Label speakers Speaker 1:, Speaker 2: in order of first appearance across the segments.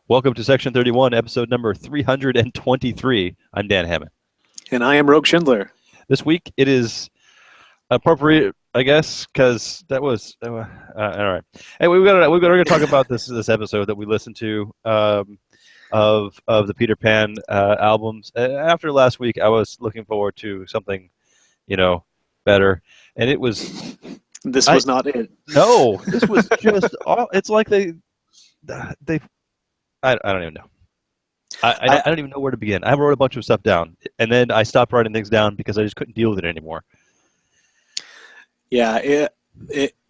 Speaker 1: Welcome to Section 31, episode number 323. I'm Dan Hammond.
Speaker 2: And I am Rogue Schindler.
Speaker 1: This week it is appropriate, I guess, because that was all right. Hey, we're gonna talk about this episode that we listened to of the Peter Pan albums. After last week, I was looking forward to something, better, and it was.
Speaker 2: This was not it.
Speaker 1: No, this was just. It's like they. I don't even know. I don't even know where to begin. I wrote a bunch of stuff down, and then I stopped writing things down because I just couldn't deal with it anymore.
Speaker 2: Yeah,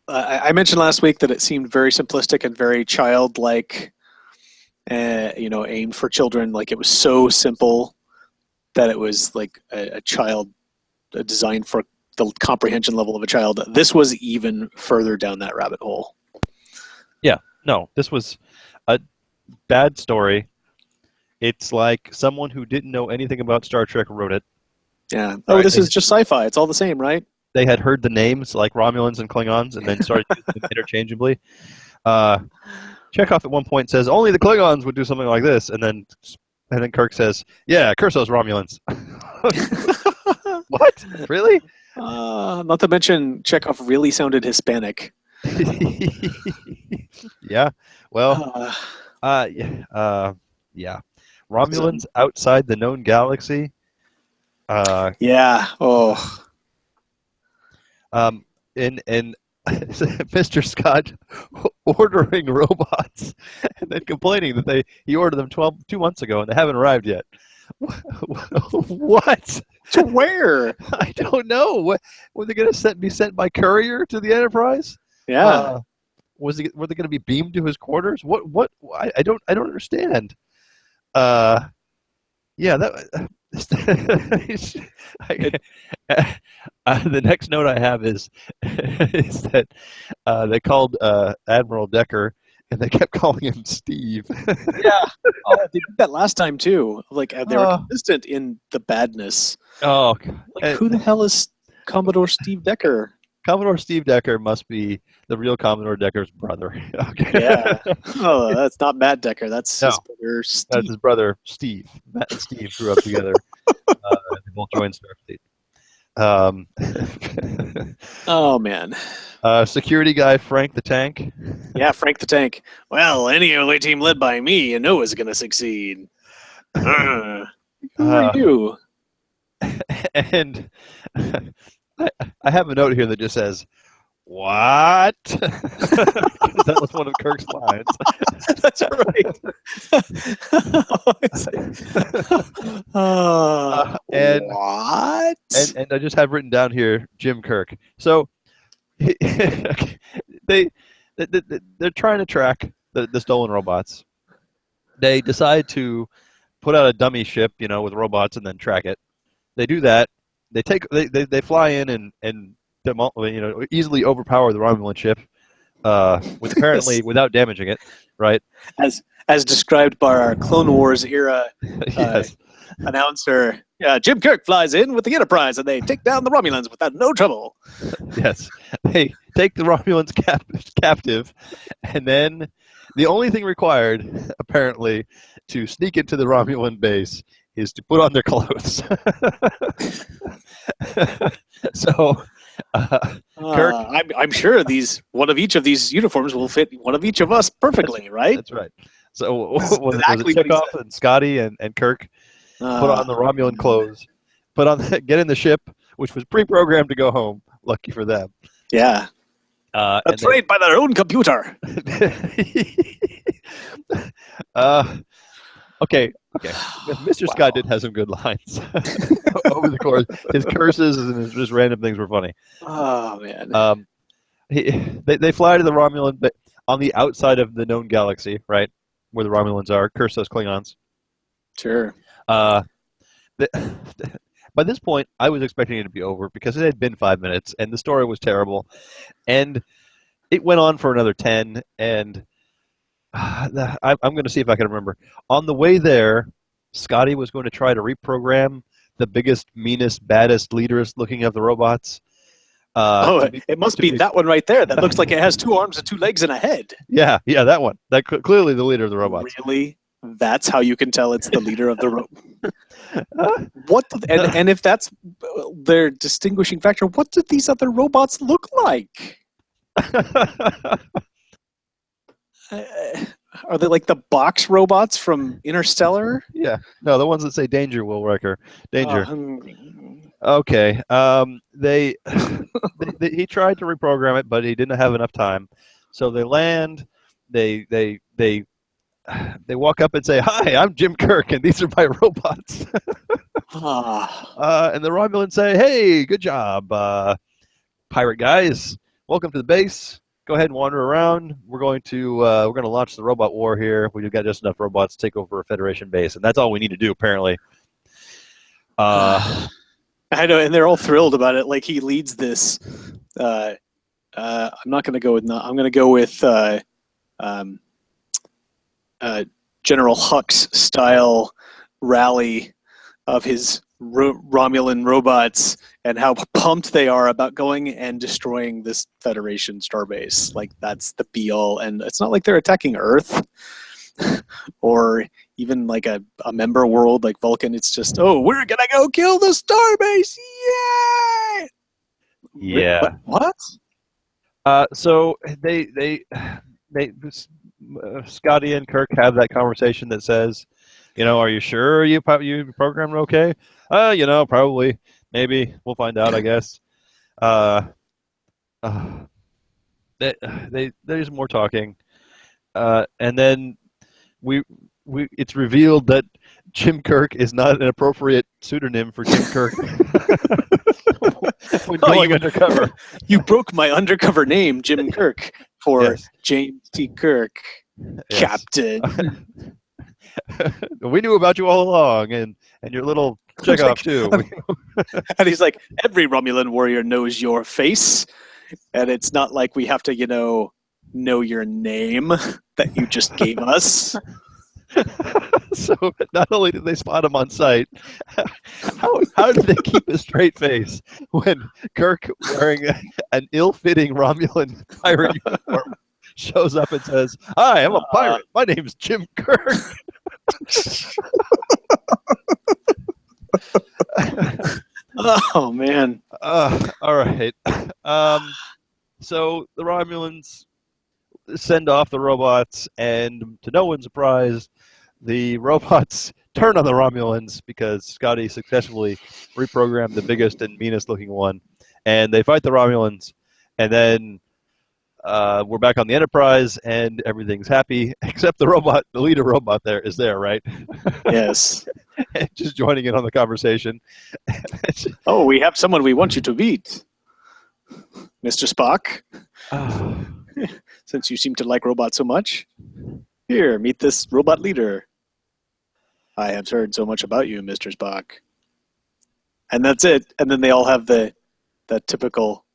Speaker 2: I mentioned last week that it seemed very simplistic and very childlike, aimed for children. Like it was so simple that it was like a child designed for the comprehension level of a child. This was even further down that rabbit hole.
Speaker 1: Yeah, no, this was a bad story. It's like someone who didn't know anything about Star Trek wrote it.
Speaker 2: Yeah. Oh, this is just sci-fi. It's all the same, right?
Speaker 1: They had heard the names like Romulans and Klingons and then started using them interchangeably. Chekhov at one point says only the Klingons would do something like this, and then Kirk says, "Yeah, Curso's Romulans." What? Really?
Speaker 2: Not to mention Chekhov really sounded Hispanic.
Speaker 1: Yeah. Well. Yeah. Romulans outside the known galaxy.
Speaker 2: Yeah. Oh.
Speaker 1: And Mr. Scott ordering robots and then complaining that he ordered them 2 months ago and they haven't arrived yet. What?
Speaker 2: To where?
Speaker 1: I don't know. What were they going to be sent by courier to the Enterprise?
Speaker 2: Yeah.
Speaker 1: Were they going to be beamed to his quarters? What? I don't understand. Yeah, that. The next note I have is that they called Admiral Decker and they kept calling him Steve.
Speaker 2: Yeah. Oh, they did that last time too. Like they were consistent in the badness.
Speaker 1: Oh,
Speaker 2: like who the hell is Commodore Steve Decker?
Speaker 1: Commodore Steve Decker must be the real Commodore Decker's brother. Okay.
Speaker 2: Yeah. Oh, that's not Matt Decker. That's his brother Steve.
Speaker 1: That's his brother Steve. Matt and Steve grew up together. They both joined Starfleet.
Speaker 2: Oh man.
Speaker 1: Security guy Frank the Tank.
Speaker 2: Yeah, Frank the Tank. Well, any away team led by me, you know, is going to succeed. Who are you?
Speaker 1: And I have a note here that just says, "What?" That was one of Kirk's lines.
Speaker 2: That's right.
Speaker 1: And
Speaker 2: what?
Speaker 1: And I just have written down here Jim Kirk. So they're trying to track the stolen robots. They decide to put out a dummy ship, with robots and then track it. They do that. They fly in and easily overpower the Romulan ship, without damaging it, right?
Speaker 2: As described by our Clone Wars era
Speaker 1: Yes.
Speaker 2: Announcer, Jim Kirk flies in with the Enterprise and they take down the Romulans without no trouble.
Speaker 1: Yes, they take the Romulans captive, and then the only thing required, apparently, to sneak into the Romulan base is to put on their clothes. So, Kirk,
Speaker 2: I'm sure one of each of these uniforms will fit one of each of us perfectly, right?
Speaker 1: That's right. So was it Chekhov and Scotty and Kirk put on the Romulan clothes, get in the ship, which was pre-programmed to go home. Lucky for them.
Speaker 2: Yeah. That's right, by their own computer.
Speaker 1: Okay. Mr. Scott did have some good lines over the course. His curses and his just random things were funny.
Speaker 2: Oh man.
Speaker 1: They fly to the Romulan, but on the outside of the known galaxy, right, where the Romulans are, Cursos Klingons.
Speaker 2: Sure.
Speaker 1: By this point, I was expecting it to be over because it had been 5 minutes and the story was terrible, and it went on for another 10. And I'm going to see if I can remember. On the way there, Scotty was going to try to reprogram the biggest, meanest, baddest, leaderest looking of the robots.
Speaker 2: It must be that one right there. That looks like it has 2 arms and 2 legs and a head.
Speaker 1: Yeah, that one. That clearly the leader of the robots.
Speaker 2: Really? That's how you can tell it's the leader of the and if that's their distinguishing factor, what do these other robots look like? Are they like the box robots from Interstellar?
Speaker 1: Yeah, no, the ones that say "Danger, Will Wrecker." Danger.
Speaker 2: Uh,
Speaker 1: Okay. He tried to reprogram it, but he didn't have enough time. So they land. They they walk up and say, "Hi, I'm Jim Kirk, and these are my robots." And the Romulans say, "Hey, good job, pirate guys. Welcome to the base. Go ahead and wander around. We're going to launch the robot war here. We've got just enough robots to take over a Federation base, and that's all we need to do, apparently."
Speaker 2: I know, and they're all thrilled about it. Like he leads this. I'm not going to go with. I'm going to go with General Hux style rally of his Romulan robots and how pumped they are about going and destroying this Federation starbase. Like that's the be all, and it's not like they're attacking Earth or even like a member world like Vulcan. It's just, oh, we're gonna go kill the starbase! Yay!
Speaker 1: Yeah.
Speaker 2: What?
Speaker 1: So Scotty and Kirk have that conversation that says, "Are you sure you programmed okay?" Probably, maybe. We'll find out, I guess. There's more talking, and then it's revealed that Jim Kirk is not an appropriate pseudonym for Jim Kirk. When going undercover.
Speaker 2: You broke my undercover name, Jim Kirk, for James T. Kirk, Captain.
Speaker 1: We knew about you all along, and your little Chekhov too.
Speaker 2: And he's like, every Romulan warrior knows your face, and it's not like we have to, know your name that you just gave us.
Speaker 1: So not only did they spot him on sight, how did they keep a straight face when Kirk, wearing an ill-fitting Romulan pirate uniform, shows up and says, "Hi, I'm a pirate. My name's Jim Kirk."
Speaker 2: Oh man!
Speaker 1: All right. So the Romulans send off the robots, and to no one's surprise, the robots turn on the Romulans because Scotty successfully reprogrammed the biggest and meanest looking one, and they fight the Romulans, and then we're back on the Enterprise, and everything's happy, except the leader robot is there, right?
Speaker 2: Yes.
Speaker 1: Just joining in on the conversation.
Speaker 2: Oh, we have someone we want you to meet, Mr. Spock. Since you seem to like robots so much, here, meet this robot leader. I have heard so much about you, Mr. Spock. And that's it. And then they all have that typical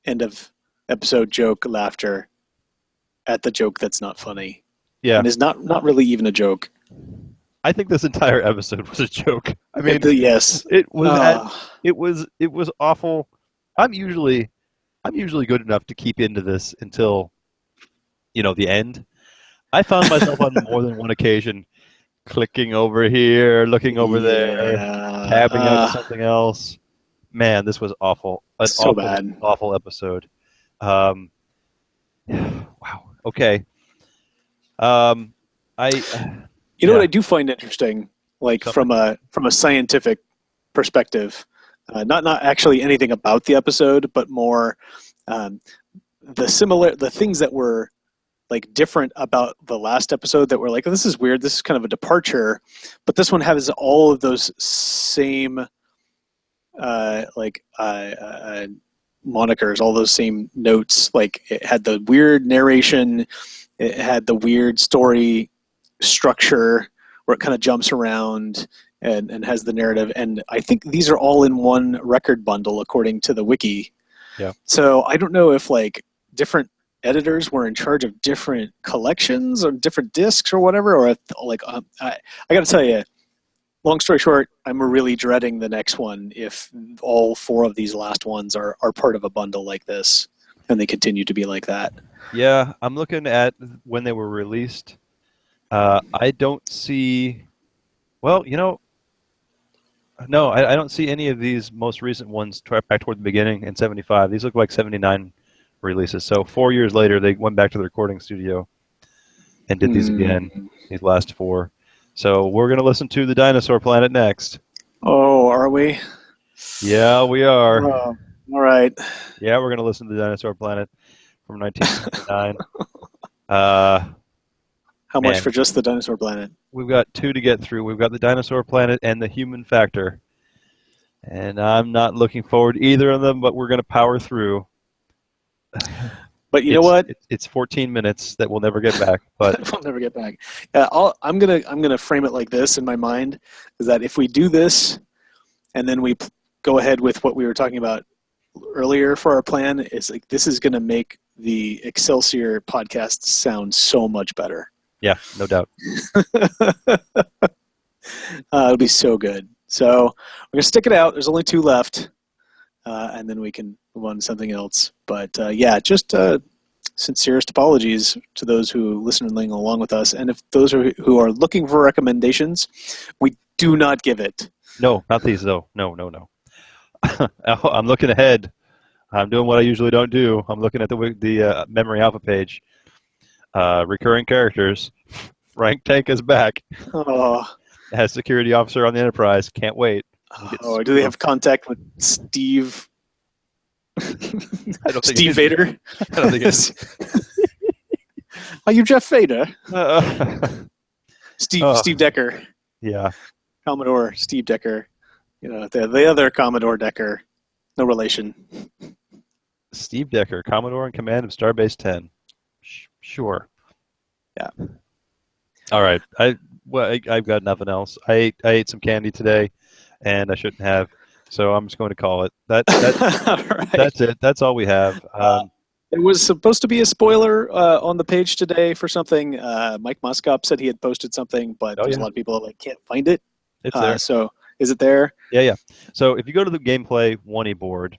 Speaker 2: end of episode joke laughter at the joke that's not funny.
Speaker 1: Yeah.
Speaker 2: And is not really even a joke.
Speaker 1: I think this entire episode was a joke. I mean,
Speaker 2: yes.
Speaker 1: It was it was awful. I'm usually good enough to keep into this until the end. I found myself on more than one occasion clicking over here, looking over there, tabbing out something else. Man, this was awful.
Speaker 2: Bad.
Speaker 1: Awful episode. Wow. Okay. What
Speaker 2: I do find interesting, like from a scientific perspective, not actually anything about the episode, but more the things that were like different about the last episode that were like, oh, this is weird, this is kind of a departure, but this one has all of those same monikers, all those same notes. Like it had the weird narration, it had the weird story structure where it kind of jumps around and has the narrative, and I think these are all in one record bundle according to the wiki.
Speaker 1: Yeah.
Speaker 2: So I don't know if like different editors were in charge of different collections or different discs or whatever, or if, like I got to tell you, long story short, I'm really dreading the next one if all four of these last ones are part of a bundle like this, and they continue to be like that.
Speaker 1: Yeah, I'm looking at when they were released. I don't see. Well, no, I don't see any of these most recent ones back toward the beginning in '75. These look like '79 releases. So 4 years later, they went back to the recording studio and did these again. These last four. So we're gonna listen to the Dinosaur Planet next.
Speaker 2: Oh, are we?
Speaker 1: Yeah, we are.
Speaker 2: All right.
Speaker 1: Yeah, we're gonna listen to the Dinosaur Planet from 1979.
Speaker 2: How much
Speaker 1: Man,
Speaker 2: for just the Dinosaur Planet?
Speaker 1: we've got two to get through. We've got the Dinosaur Planet and the Human Factor. And I'm not looking forward to either of them, but we're going to power through.
Speaker 2: But you know what?
Speaker 1: It's 14 minutes that we'll never get back. But
Speaker 2: We'll never get back. I'm gonna frame it like this in my mind: is that if we do this, and then we go ahead with what we were talking about earlier for our plan, is like this is gonna make the Excelsior podcast sound so much better.
Speaker 1: yeah, no doubt.
Speaker 2: It'll be so good. So we're gonna stick it out. There's only two left, and then we can move on to something else. But yeah, just sincerest apologies to those who listen along with us. And if those who are looking for recommendations, we do not give it.
Speaker 1: No, not these though. No. I'm looking ahead. I'm doing what I usually don't do. I'm looking at the Memory Alpha page. Recurring characters. Frank Tank is back.
Speaker 2: Oh.
Speaker 1: Has security officer on the Enterprise. Can't wait.
Speaker 2: Oh, do they have contact with Steve?
Speaker 1: I don't think
Speaker 2: Steve Vader?
Speaker 1: I don't think it is.
Speaker 2: Are you Jeff Vader? Steve Decker.
Speaker 1: Yeah.
Speaker 2: Commodore Steve Decker. The other Commodore Decker. No relation.
Speaker 1: Steve Decker, Commodore in command of Starbase 10. Sure.
Speaker 2: Yeah.
Speaker 1: All right. I've got nothing else. I ate some candy today, and I shouldn't have. So I'm just going to call it. Right. That's it. That's all we have.
Speaker 2: There was supposed to be a spoiler on the page today for something. Mike Moskop said he had posted something, but there's a lot of people that can't find it.
Speaker 1: It's there.
Speaker 2: So is it there?
Speaker 1: Yeah. So if you go to the gameplay 1E board,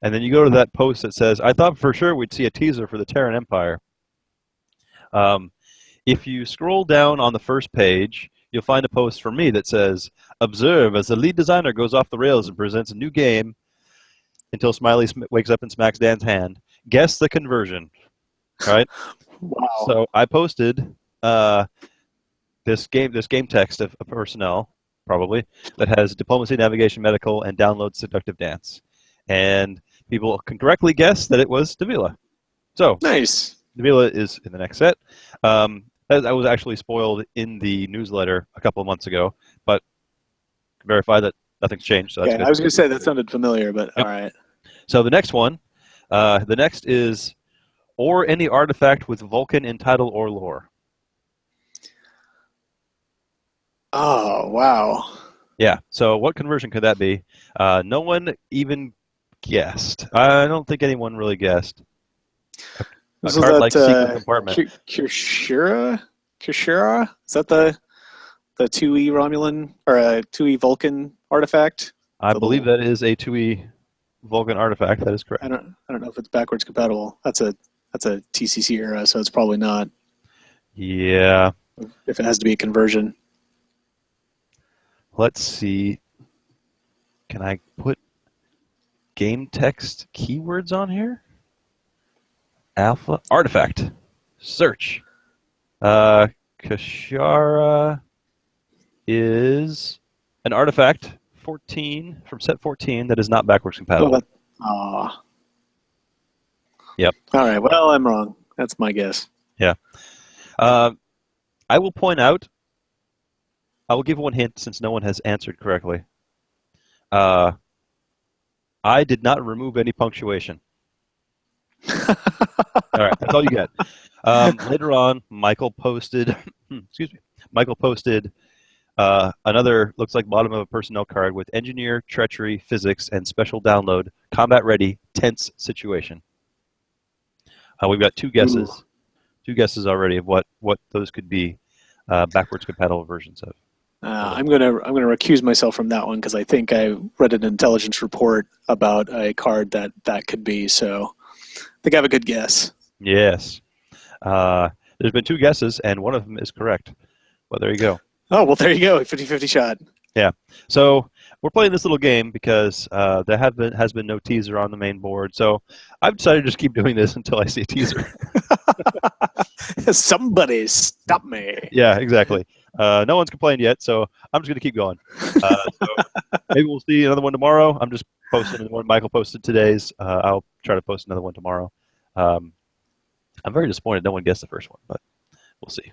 Speaker 1: and then you go to that post that says, I thought for sure we'd see a teaser for the Terran Empire. If you scroll down on the first page, you'll find a post from me that says, observe as the lead designer goes off the rails and presents a new game until Smiley wakes up and smacks Dan's hand. Guess the conversion. Right?
Speaker 2: Wow.
Speaker 1: So I posted this game text of personnel, probably, that has diplomacy, navigation, medical, and download seductive dance. And people can correctly guess that it was Davila. So
Speaker 2: nice.
Speaker 1: Davila is in the next set. I was actually spoiled in the newsletter a couple of months ago, but verify that nothing's changed. So that's good.
Speaker 2: I was going to say that sounded familiar, but yep. All right.
Speaker 1: So the next one, the next is or any artifact with Vulcan in title or lore.
Speaker 2: Oh, wow.
Speaker 1: Yeah. So what conversion could that be? No one even guessed. I don't think anyone really guessed. A card like Secret Compartment.
Speaker 2: Kishira? Is that the 2E Romulan or a 2E Vulcan artifact?
Speaker 1: I believe that is a 2E Vulcan artifact. That is correct.
Speaker 2: I don't know if it's backwards compatible. That's a TCC era, so it's probably not.
Speaker 1: Yeah.
Speaker 2: If it has to be a conversion.
Speaker 1: Let's see. Can I put game text keywords on here? Alpha artifact. Search. Kashara is an artifact 14 from set 14 that is not backwards compatible. Yep.
Speaker 2: All right. Well, I'm wrong. That's my guess.
Speaker 1: Yeah. I will point out. I will give one hint since no one has answered correctly. I did not remove any punctuation. All right, that's all you get. Later on, Michael posted. Excuse me. Michael posted another looks like bottom of a personnel card with engineer, treachery, physics, and special download, combat ready, tense situation. We've got two guesses. Ooh. Two guesses already of what those could be backwards compatible versions of.
Speaker 2: I'm gonna recuse myself from that one because I think I read an intelligence report about a card that could be. So I think I have a good guess.
Speaker 1: Yes. There's been two guesses, and one of them is correct. Well, there you go.
Speaker 2: Oh, well, there you go. 50-50 shot.
Speaker 1: Yeah. So we're playing this little game because there has been no teaser on the main board. So I've decided to just keep doing this until I see a teaser.
Speaker 2: Somebody stop me.
Speaker 1: Yeah, exactly. No one's complained yet, so I'm just going to keep going. So maybe we'll see another one tomorrow. I'm just posting the one Michael posted today's. I'll try to post another one tomorrow. I'm very disappointed no one guessed the first one, but we'll see.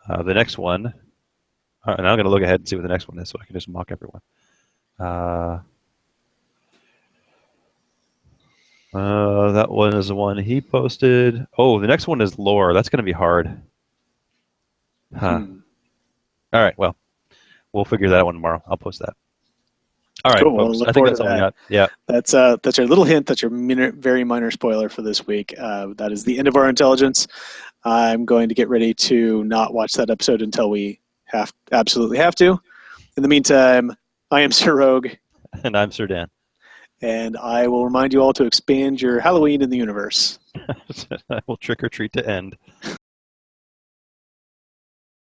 Speaker 1: The next one, and I'm going to look ahead and see what the next one is so I can just mock everyone. That one is the one he posted. Oh, the next one is lore. That's going to be hard. Huh. All right, well, we'll figure that out one tomorrow. I'll post that. All right,
Speaker 2: Cool.
Speaker 1: folks.
Speaker 2: Well,
Speaker 1: I think that's all we got. Yeah.
Speaker 2: That's your little hint. That's your very minor spoiler for this week. That is the end of our intelligence. I'm going to get ready to not watch that episode until we absolutely have to. In the meantime, I am Sir Rogue.
Speaker 1: And I'm Sir Dan.
Speaker 2: And I will remind you all to expand your Halloween in the universe.
Speaker 1: I will trick or treat to end.